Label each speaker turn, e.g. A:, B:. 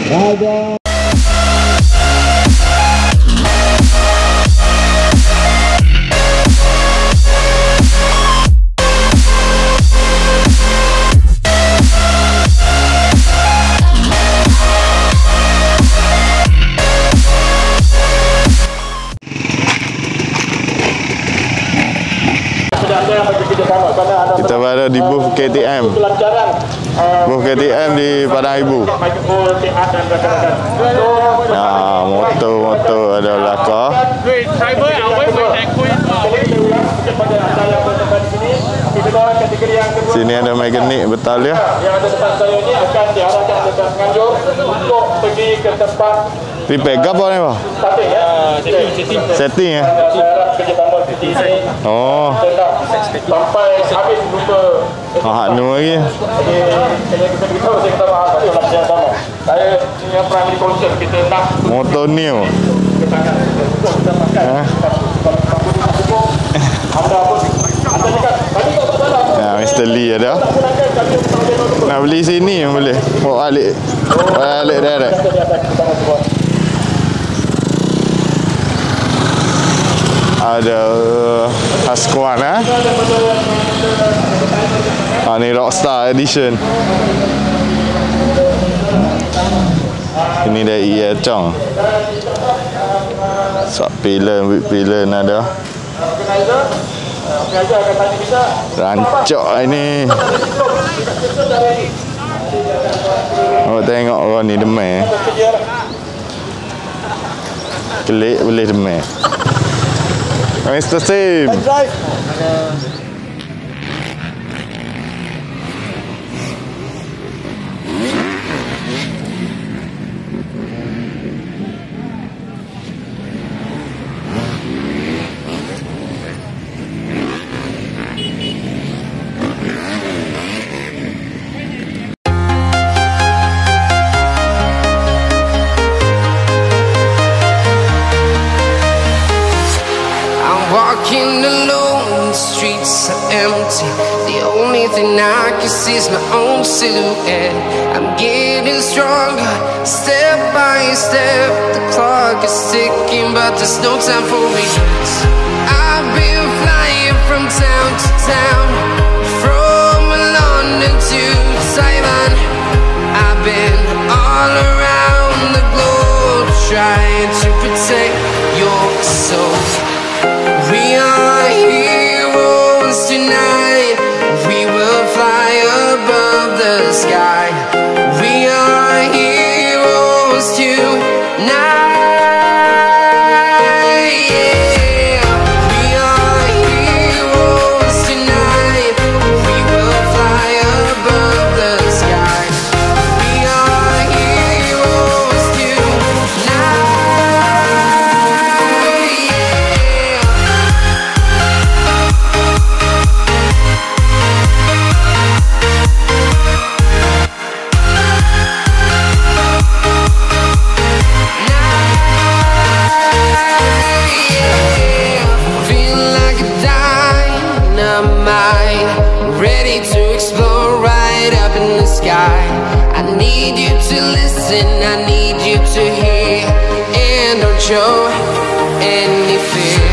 A: Raja.
B: Kita berada di booth KTM. Booth KTM di Padang Ibu. Nah, motor ada belakang. Sini ada mekanik betul ya.
C: Yang ada depan saya ini akan diarahkan ke penganjur untuk pergi ke tempat
B: Repair apa ni, Pak?
C: starting ya.
B: Setting ya. Oh.
C: Sampai habis lupa.
B: Nu lagi.
C: Saya kata maaf tadi ulang yang sama. Saya punya primary concern kita nak
B: Motor new. Ya, Mr. Lee ada. Nak beli sini boleh. Bawa balik. Balik direct. Ada Husqvarna. Ni Rockstar Edition. Ini dari Ia Chong. Sub pillar, whip pillar ada. Rancak ini. Oh, tengok orang ni demam. Kelik boleh demam. Mr. Sim.
D: Walking alone, the streets are empty. The only thing I can see is my own silhouette. I'm getting stronger, step by step. The clock is ticking, but there's no time for regrets. I've been flying from town to town, from London to Taiwan. I've been all around the globe, trying to protect your soul. We are heroes tonight. We will fly above the sky. We are heroes tonight. Yeah. We are heroes tonight. We will fly above the sky. We are heroes tonight. Ready to explore right up in the sky. I need you to listen, I need you to hear, and don't show any fear.